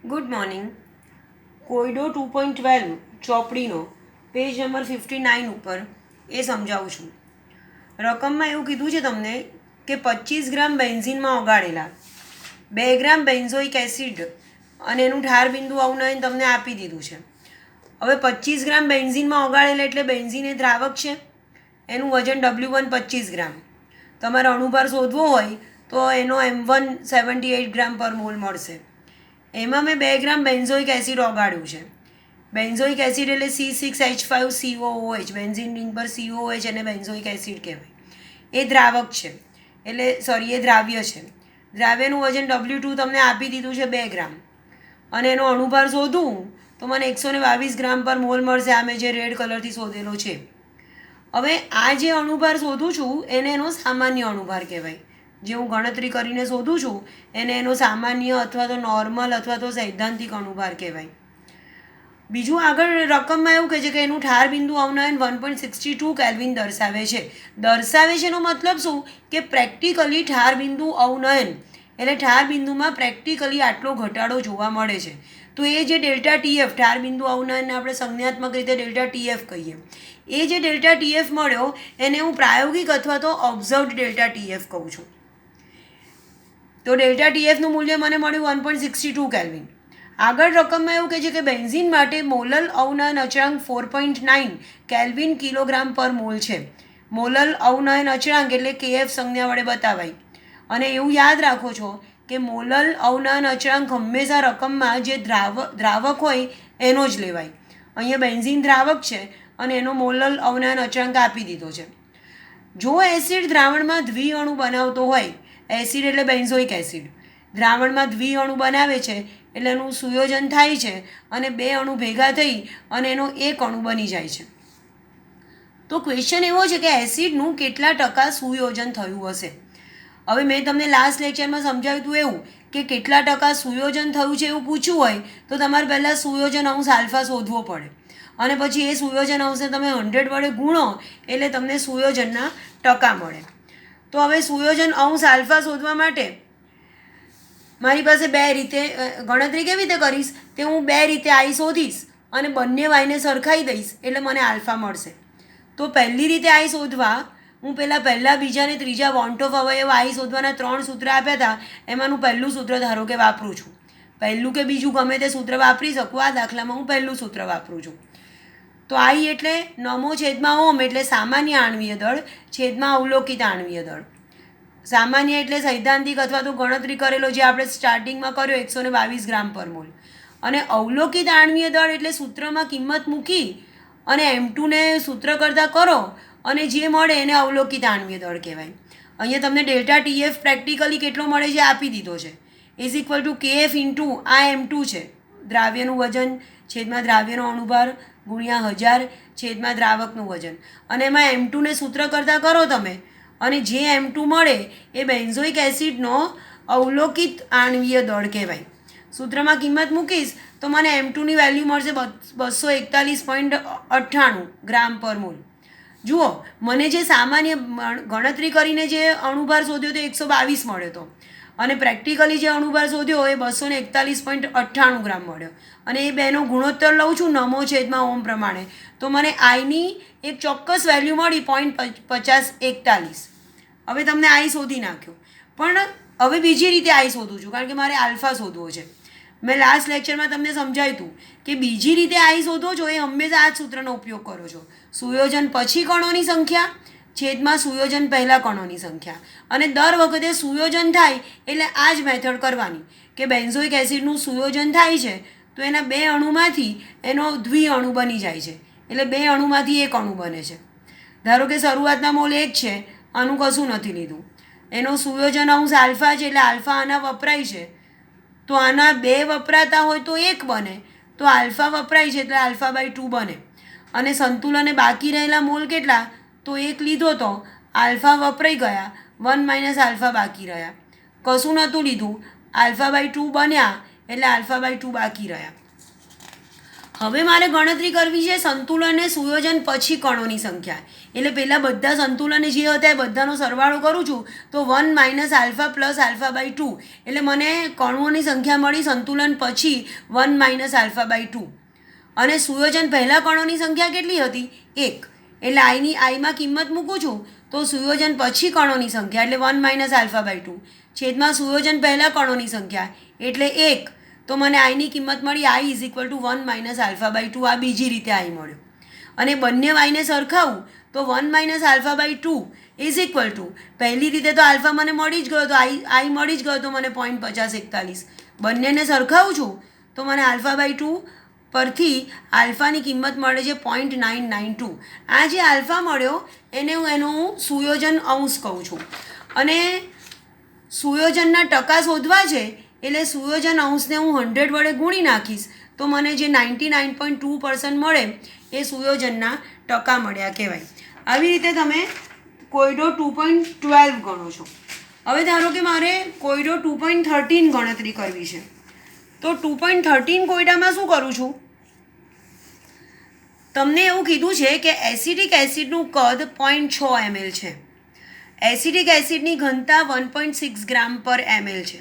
Good morning. કોયડો 2.12 ચોપડીનો page number 59 ઉપર એ સમજાવું છું. રકમમાં એવું કીધું છે તમને કે 25 ગ્રામ બેન્ઝિનમાં ઓગાળેલા 2 ગ્રામ બેન્ઝોઇક એસિડ અને એનું ઠાર બિંદુ અવનયન તમને આપી દીધું છે. હવે 25 ગ્રામ બેન્ઝિનમાં ઓગાળેલા એટલે બેન્ઝિન એ દ્રાવક છે, એનું વજન W1 25 ગ્રામ. તમારે અણુભાર શોધવો હોય તો એનો M1 78 ગ્રામ પર મોલ મળશે. એમાં મેં 2 ગ્રામ બેન્ઝોઇક એસિડ ઓગાળ્યું છે. બેન્ઝોઇક એસિડ એટલે C6H5COOH, બેન્ઝિન રિંગ પર COOH અને બેન્ઝોઇક એસિડ કહેવાય. એ દ્રાવક છે, એ દ્રાવ્ય છે. દ્રાવ્યનું વજન W2 તમને આપી દીધું છે 2 ગ્રામ, અને એનો અણુભાર શોધું તો મને 122 ગ્રામ પર મોલ મળશે. આ મેં જે રેડ કલરથી શોધેલો છે. હવે આ જે અણુભાર શોધું છું એને એનો સામાન્ય અણુભાર કહેવાય. જે હું ગણતરી કરીને શોધું છું એને એનો સામાન્ય અથવા તો નોર્મલ અથવા તો સૈદ્ધાંતિક અણુભાર કહેવાય. બીજું આગળ રકમમાં એવું કહે છે કે એનું ઠાર બિંદુ અવનયન 1.62 કેલ્વિન દર્શાવે છે. દર્શાવે છે એનો મતલબ શું કે પ્રેક્ટિકલી ઠાર બિંદુ અવનયન એટલે ઠાર બિંદુમાં પ્રેક્ટિકલી આટલો ઘટાડો જોવા મળે છે. તો એ જે ડેલ્ટા ટીએફ ઠાર બિંદુ અવનયનને આપણે સંજ્ઞાત્મક રીતે ડેલ્ટા ટીએફ કહીએ, એ જે ડેલ્ટા ટીએફ મળ્યો એને હું પ્રાયોગિક અથવા તો ઓબ્ઝર્વડ ડેલ્ટા ટીએફ કહું છું. તો ડેલ્ટા ટીએફનું મૂલ્ય મને મળ્યું 1.62 કેલ્વિન. આગળ રકમમાં એવું કહે છે કે બેન્ઝિન માટે મોલલ અવનયન અચળાંક 4.9 કેલ્વિન કિલોગ્રામ પર મોલ છે. મોલલ અવનયન અચળાંક એટલે KF સંજ્ઞા વડે બતાવાય. અને એવું યાદ રાખો છો કે મોલલ અવનયન અચળાંક હંમેશા રકમમાં જે દ્રાવક હોય એનો જ લેવાય. અહીંયા બેન્ઝિન દ્રાવક છે અને એનો મોલલ અવનયન અચળાંક આપી દીધો છે. જો એસિડ દ્રાવણમાં દ્વિઅણુ બનાવતો હોય, એસિડ એટલે બેન્ઝોઇક એસિડ દ્રાવણમાં દ્વિઅણુ બનાવે છે એટલે એનું સુયોજન થાય છે અને 2 અણુ ભેગા થઈ અને એનો એક અણુ બની જાય છે. તો ક્વેશ્ચન એવો છે કે એસિડનું કેટલા ટકા સુયોજન થયું હશે. હવે મેં તમને લાસ્ટ લેક્ચરમાં સમજાવ્યું હતું એવું કે કેટલા ટકા સુયોજન થયું છે એવું પૂછ્યું હોય તો તમારે પહેલાં સુયોજન અંશ આલ્ફા શોધવો પડે, અને પછી એ સુયોજન અંશને તમે 100 વડે ગુણો એટલે તમને સુયોજનના ટકા મળે. તો હવે સુયોજન અંશ આલ્ફા શોધવા માટે મારી પાસે 2 રીતે ગણતરી કેવી રીતે કરીશ તે હું 2 રીતે આઈ શોધીશ અને બંને વાયને સરખાઈ દઈશ એટલે મને આલ્ફા મળશે. તો પહેલી રીતે આઈ શોધવા હું પહેલા બીજા અને ત્રીજા વોન્ટ ઓફ અવયવ આઈ શોધવાના 3 સૂત્ર આપ્યા હતા. એમાંનું પહેલું સૂત્ર ધારો કે વાપરું છું. પહેલું કે બીજું ગમે તે સૂત્ર વાપરી શકું. આ દાખલામાં હું પહેલું સૂત્ર વાપરું છું. તો આઈ એટલે નમો છેદમાં ઓમ એટલે સામાન્ય આણ્વીય દળ છેદમાં અવલોકિત આણ્વીય દળ. સામાન્ય એટલે સૈદ્ધાંતિક અથવા તો ગણતરી કરેલો જે આપણે સ્ટાર્ટિંગમાં કર્યો 122 ગ્રામ પર મોલ. અને અવલોકિત આણ્વીય દળ એટલે સૂત્રમાં કિંમત મૂકી અને M2ને સૂત્ર કરતાં કરો અને જે મળે એને અવલોકિત આણ્વીય દળ કહેવાય. અહીંયા તમને ડેલ્ટા ટીએફ પ્રેક્ટિકલી કેટલો મળે છે આપી દીધો છે. Is equal two KF into આ M2 છે, દ્રાવ્યનું વજન છેદમાં દ્રાવ્યનો અણુભાર ગુણ્યા 1000 છેદમાં દ્રાવકનું વજન, અને એમાં M2ને સૂત્ર કરતાં કરો તમે અને જે M2 મળે એ બેન્ઝોઇક એસિડનો અવલોકિત આણ્વીય દળ કહેવાય. સૂત્રમાં કિંમત મૂકીશ તો મને M2ની વેલ્યુ મળશે 241.98 ગ્રામ પર મોલ. જુઓ, મને જે સામાન્ય ગણતરી કરીને જે અણુભાર શોધ્યો તો 122 મળ્યો હતો, અને પ્રેક્ટિકલી જે અણુભાર શોધ્યો એ 241.98 ગ્રામ મળ્યો. અને એ બેનો ગુણોત્તર લઉં છું નમો છેદમાં ઓમ પ્રમાણે તો મને આઈની એક ચોક્કસ વેલ્યુ મળી 0.5041. હવે તમને આઈ શોધી નાખ્યો, પણ હવે બીજી રીતે આઈ શોધું છું કારણ કે મારે આલ્ફા શોધવો છે. મેં લાસ્ટ લેક્ચરમાં તમને સમજાવ્યું હતું કે બીજી રીતે આઈ શોધો છો એ હંમેશા આ જ સૂત્રનો ઉપયોગ કરો છો. સુયોજન પછી કણોની સંખ્યા છેદમાં સુયોજન પહેલાં કણોની સંખ્યા, અને દર વખતે સુયોજન થાય એટલે આ જ મેથડ કરવાની કે બેન્ઝોઇક એસિડનું સુયોજન થાય છે તો એના 2 અણુમાંથી એનો દ્વિઅણુ બની જાય છે એટલે 2 અણુમાંથી એક અણુ બને છે. ધારો કે શરૂઆતના મોલ 1 છે, આનું કશું નથી લીધું, એનો સુયોજન અંશ આલ્ફા છે એટલે આલ્ફા આના વપરાય છે તો આના 2 વપરાતા હોય તો 1 બને, તો આલ્ફા વપરાય છે એટલે α/2 બને. અને સંતુલને બાકી રહેલા મોલ કેટલા તો 1 લીધો તો આલ્ફા વપરાઈ ગયા, 1 - આલ્ફા બાકી રહ્યા. કશું નહોતું લીધું, α/2 બન્યા એટલે α/2 બાકી રહ્યા. હવે મારે ગણતરી કરવી છે સંતુલન અને સુયોજન પછી કણોની સંખ્યા. એટલે પહેલાં બધા સંતુલન જે હતા એ બધાનો સરવાળો કરું છું તો 1 minus alpha plus alpha by 2, એટલે મને કણોની સંખ્યા મળી સંતુલન પછી 1 માઇનસ આલ્ફા બાય 2. અને સુયોજન પહેલાં કણોની સંખ્યા કેટલી હતી? 1. એટલે આઈમાં કિંમત મૂકું છું તો સુયોજન પછી કણોની સંખ્યા એટલે 1 માઇનસ આલ્ફા બાય 2 છેદમાં સુયોજન પહેલાં કણોની સંખ્યા એટલે 1. તો મને આઈની કિંમત મળી I is equal to 1 minus alpha by 2. આ બીજી રીતે આઈ મળ્યો. અને બંને વાયને સરખાવું તો 1 minus alpha by 2 is equal to, પહેલી રીતે તો આલ્ફા મને મળી જ ગયો તો આઈ મળી જ ગયો તો મને 0.5041. બંનેને સરખાવું છું તો મને આલ્ફા બાય 2 પરથી આલ્ફાની કિંમત મળે છે 0.992. આ જે આલ્ફા મળ્યો એને હું સુયોજન અંશ કહું છું. અને સુયોજનના ટકા શોધવા છે એટલે સુયોજન અંશને હું 100 વડે ગુણી નાખીશ તો મને જે 99.2% મળે એ સુયોજનના ટકા મળ્યા કહેવાય. આવી રીતે તમે કોયડો 2.12 ગણો છો. હવે ધારો કે મારે કોયડો 2.13 ગણતરી કરવી છે તો 2.13 કોયડામાં શું કરું છું? તમને એવું કીધું છે કે એસિડિક એસિડનું કદ 0.6 ml છે. એસિડિક એસિડની ઘનતા 1.6 ગ્રામ પર ml છે.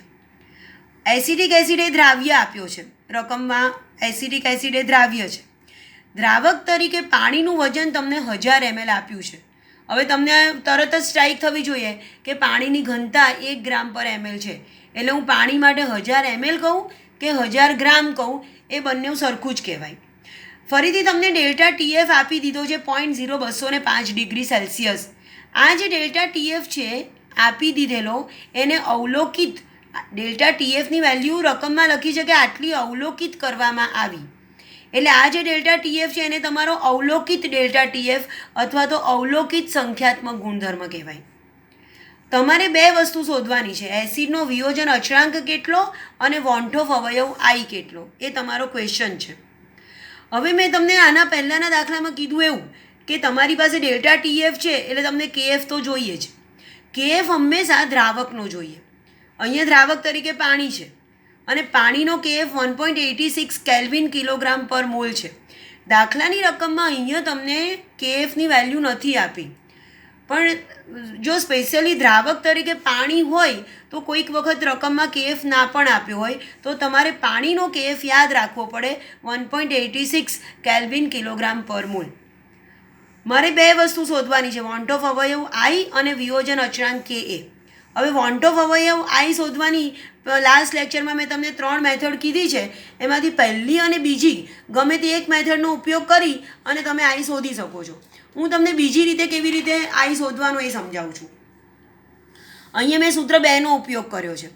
એસિડિક એસિડ એ દ્રાવ્ય આપ્યો છે. રકમમાં એસિડિક એસિડ એ દ્રાવ્ય છે. દ્રાવક તરીકે પાણીનું વજન તમને 1000 ml આપ્યું છે. હવે તમને તરત જ સ્ટ્રાઇક થવી જોઈએ કે પાણીની ઘનતા 1 ગ્રામ પર ml છે. એટલે હું પાણી માટે 1000 ml કહું કે 1000 ગ્રામ કહું એ બંને સરખું જ કહેવાય. ફરીથી તમને ડેલ્ટા ટીએફ આપી દીધો છે 0.0205 ડિગ્રી સેલ્સિયસ. આ જે ડેલ્ટા ટીએફ છે આપી દીધેલો એને અવલોકિત, ડેલ્ટા ટીએફની વેલ્યુ રકમમાં લખી છે કે આટલી અવલોકિત કરવામાં આવી. એટલે આ જે ડેલ્ટા ટીએફ છે એને તમારો અવલોકિત ડેલ્ટા ટીએફ અથવા તો અવલોકિત સંખ્યાત્મક ગુણધર્મ કહેવાય. તમારે બે વસ્તુ શોધવાની છે, એસિડનો વિયોજન અચળાંક કેટલો અને વોન ઓફ અવયવ આઈ કેટલો, એ તમારો ક્વેશ્ચન છે. હવે મેં તમને આના પહેલાંના દાખલામાં કીધું એવું કે તમારી પાસે ડેલ્ટા ટીએફ છે એટલે તમને કેએફ તો જોઈએ જ. કેએફ હંમેશા દ્રાવકનો જોઈએ. અહીંયા દ્રાવક તરીકે પાણી છે અને પાણીનો કેએફ 1.86 કેલ્વિન કિલોગ્રામ પર મોલ છે. દાખલાની રકમમાં અહીંયા તમને કેએફની વેલ્યુ નથી આપી, પણ જો સ્પેશિયલી દ્રાવક તરીકે પાણી હોય તો કોઈક વખત રકમમાં કેએફ ના પણ આપ્યો હોય તો તમારે પાણીનો કેએફ યાદ રાખવો પડે 1.86 કેલ્વિન કિલોગ્રામ પર મોલ. મારે બે વસ્તુ શોધવાની છે, વોન્ટ ઓફ અવયવ આઈ અને વિયોજન અચળાંક કે એ. હવે વોન્ટ ઓફ અવયવ આઈ શોધવાની લાસ્ટ લેક્ચરમાં મેં તમને 3 મેથડ કીધી છે, એમાંથી પહેલી અને બીજી ગમે તે એક મેથડનો ઉપયોગ કરી અને તમે આઈ શોધી શકો છો. હું તમને બીજી રીતે કેવી રીતે આઈ શોધવાનું એ સમજાવું છું. અહીંયા મેં સૂત્ર 2નો ઉપયોગ કર્યો છે.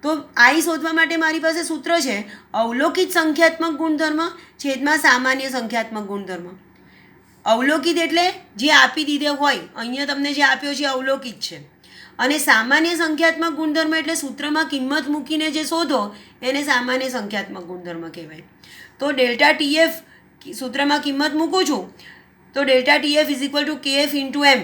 તો આઈ શોધવા માટે મારી પાસે સૂત્ર છે અવલોકિત સંખ્યાત્મક ગુણધર્મ છેદમાં સામાન્ય સંખ્યાત્મક ગુણધર્મ. અવલોકિત એટલે જે આપી દીધો હોય, અહીંયા તમને જે આપ્યો છે અવલોકિત છે. અને સામાન્ય સંખ્યાત્મક ગુણધર્મ એટલે સૂત્રમાં કિંમત મૂકીને જે શોધો એને સામાન્ય સંખ્યાત્મક ગુણધર્મ કહેવાય. તો ડેલ્ટા ટીએફ સૂત્રમાં કિંમત મૂકું છું તો delta TF is equal to KF into M,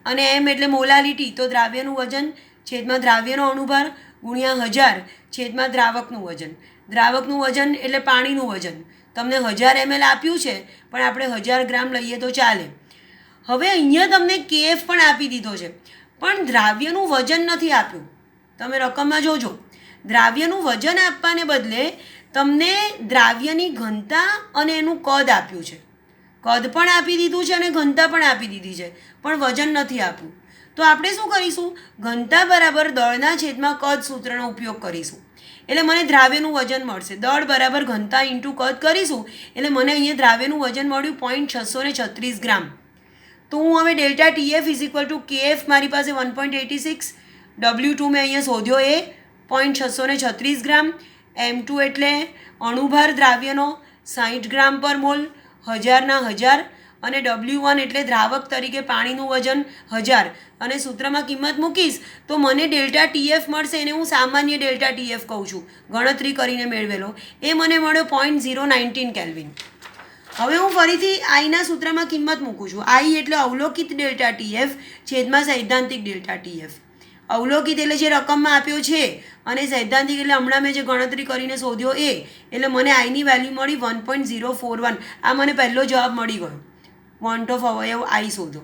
અને એમ એટલે મોલાલિટી, તો દ્રાવ્યનું વજન છેદમાં દ્રાવ્યનો અણુભાર ગુણ્યા 1000 છેદમાં દ્રાવકનું વજન. દ્રાવકનું વજન એટલે પાણીનું વજન. તમને 1000 ml આપ્યું છે પણ આપણે 1000 ગ્રામ લઈએ તો ચાલે. હવે અહીંયા તમને કેએફ પણ આપી દીધો છે પણ દ્રાવ્યનું વજન નથી આપ્યું. તમે રકમમાં જોજો, દ્રાવ્યનું વજન આપવાને બદલે તમને દ્રાવ્યની ઘનતા અને એનું કદ આપ્યું છે. કદ પણ આપી દીધું છે અને ઘનતા પણ આપી દીધી છે પણ વજન નથી આપ્યું. તો આપણે શું કરીશું? ઘનતા બરાબર દળના છેદમાં કદ સૂત્રનો ઉપયોગ કરીશું. એટલે મને દ્રાવ્યનું વજન મળશે. દળ બરાબર ઘનતા ઇન્ટુ કદ કરીશું એટલે મને અહીંયા દ્રાવ્યનું વજન મળ્યું 0.636 ગ્રામ. તો હું હવે delta TF is equal to KF મારી પાસે 1.86, W2 મેં અહીંયા શોધ્યો એ 0.636 ગ્રામ, M2 એટલે અણુભાર દ્રાવ્યનો 60 ગ્રામ પર મોલ 1000ના 1000, અને W1 એટલે દ્રાવક તરીકે પાણીનું વજન 1000, અને સૂત્રમાં કિંમત મૂકીશ તો મને ડેલ્ટા ટીએફ મળશે. એને હું સામાન્ય ડેલ્ટા ટીએફ કહું છું, ગણતરી કરીને મેળવેલો. એ મને મળ્યો 0.019 કેલ્વિન. હવે હું ફરીથી આઈના સૂત્રમાં કિંમત મૂકું છું. આઈ એટલે અવલોકિત ડેલ્ટા ટીએફ છેદમાં સૈદ્ધાંતિક ડેલ્ટા ટીએફ. અવલોકિત એટલે જે રકમમાં આપ્યો છે અને સૈદ્ધાંતિક એટલે હમણાં મેં જે ગણતરી કરીને શોધ્યો એ, એટલે મને આઈની વેલ્યુ મળી 1.041. આ મને પહેલો જવાબ મળી ગયો. વોન્ટ ઓફ અવયવ આઈ શોધો.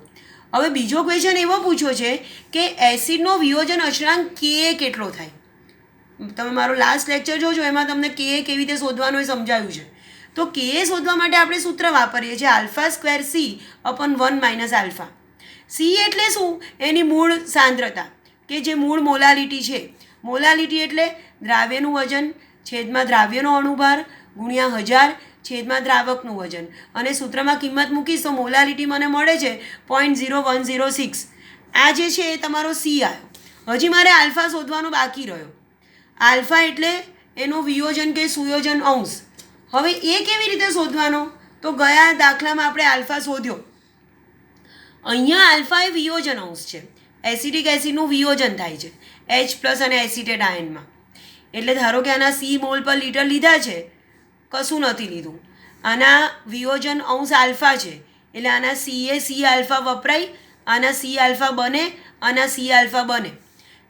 હવે બીજો ક્વેશ્ચન એવો પૂછ્યો છે કે એસિડનો વિયોજન અચળાંક કે કેટલો થાય. તમે મારો લાસ્ટ લેક્ચર જોજો, એમાં તમને કે કેવી રીતે શોધવાનું એ સમજાવ્યું છે. તો કે શોધવા માટે આપણે સૂત્ર વાપરીએ છીએ α²C/1 - સી એટલે શું? એની મૂળ સાંદ્રતા કે જે મૂળ મોલાલિટી છે. મોલાલિટી એટલે દ્રાવ્યનું વજન છેદમાં દ્રાવ્યનો અણુભાર ગુણ્યા 1000 છેદમાં દ્રાવકનું વજન, અને સૂત્રમાં કિંમત મૂકીશ તો મોલાલિટી મને મળે છે 0.0106. આ જે છે એ તમારો સી આવ્યો. હજી મારે આલ્ફા શોધવાનો બાકી રહ્યો. આલ્ફા એટલે એનો વિયોજન કે સુયોજન અંશ. હવે એ કેવી રીતે શોધવાનો? તો ગયા દાખલામાં આપણે આલ્ફા શોધ્યો. અહીંયા આલ્ફા એ વિયોજન અંશ છે. એસિડિક એસિડનું વિયોજન થાય છે H+ અને એસિટેટ આયનમાં. એટલે ધારો કે આના સી મોલ પર લીટર લીધા છે, કશું નથી લીધું. આના વિયોજન અંશ આલ્ફા છે, એટલે આના સી આલ્ફા વપરાય, આના સી આલ્ફા બને, આના સી આલ્ફા બને.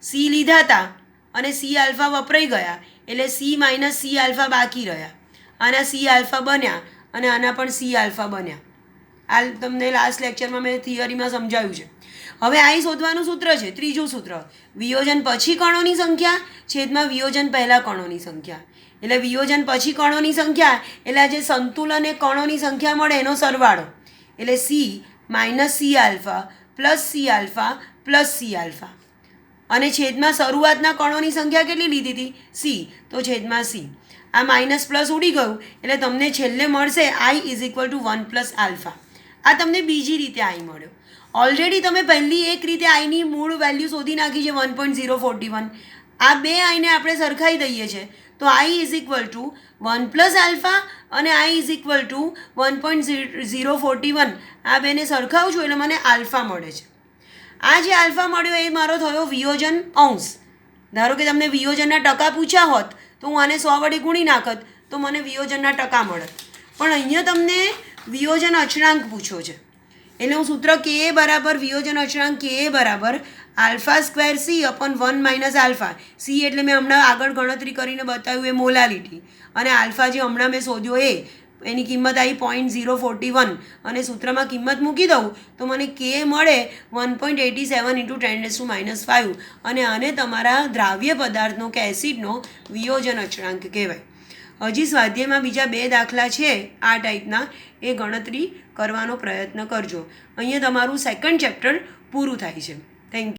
સી લીધા હતા અને સી આલ્ફા વપરાઈ ગયા, એટલે સી - સી આલ્ફા બાકી રહ્યા. આના સી આલ્ફા બન્યા અને આના પણ સી આલ્ફા બન્યા. આ તમને લાસ્ટ લેક્ચરમાં મેં થિયરીમાં સમજાવ્યું છે. હવે આ શોધવાનું સૂત્ર છે, ત્રીજું સૂત્ર, વિયોજન પછી કણોની સંખ્યા છેદમાં વિયોજન પહેલાં કણોની સંખ્યા. એટલે વિયોજન પછી કણોની સંખ્યા એટલે આ જે સંતુલન એ કણોની સંખ્યા મળે એનો સરવાળો, એટલે C - C alpha plus C alpha plus C alpha, અને છેદમાં શરૂઆતના કણોની સંખ્યા કેટલી લીધી હતી? સી, તો છેદમાં સી. આ માઇનસ પ્લસ ઉડી ગયું એટલે તમને છેલ્લે મળશે I=1 + α. આ તમને બીજી રીતે આઈ મળ્યો. ઓલરેડી તમે પહેલી એક રીતે આઈની મૂળ વેલ્યુ શોધી નાખી છે 1.041. આ બે આઈને આપણે સરખાઈ દઈએ છીએ તો I=1 + α અને I=1.041. આ બેને સરખાવું છું એટલે મને આલ્ફા મળે છે. આ જે આલ્ફા મળ્યો એ મારો થયો વિયોજન અંશ. ધારો કે તમને વિયોજનના ટકા પૂછ્યા હોત તો હું આને 100 વડે ગુણી નાખત તો મને વિયોજનના ટકા મળત. પણ અહીંયા તમને વિયોજન અચળાંક પૂછ્યો છે, એટલે હું સૂત્ર કે બરાબર વિયોજન અચળાંક કે બરાબર α²C/1 - α. સી એટલે મેં હમણાં આગળ ગણતરી કરીને બતાવ્યું એ મોલાલિટી, અને આલ્ફા જે હમણાં મેં શોધ્યો એની કિંમત આવી 0.041, અને સૂત્રમાં કિંમત મૂકી દઉં તો મને કે મળે 1.87 × 10⁻⁵, અને આને તમારા દ્રાવ્ય પદાર્થનો કે એસિડનો વિયોજન અચળાંક કહેવાય. હજી સ્વાધ્યાયમાં બીજા 2 દાખલા છે આ ટાઈપના, એ ગણતરી કરવાનો પ્રયત્ન કરજો. અહીંયા તમારું સેકન્ડ ચેપ્ટર પૂરું થાય છે. Thank you.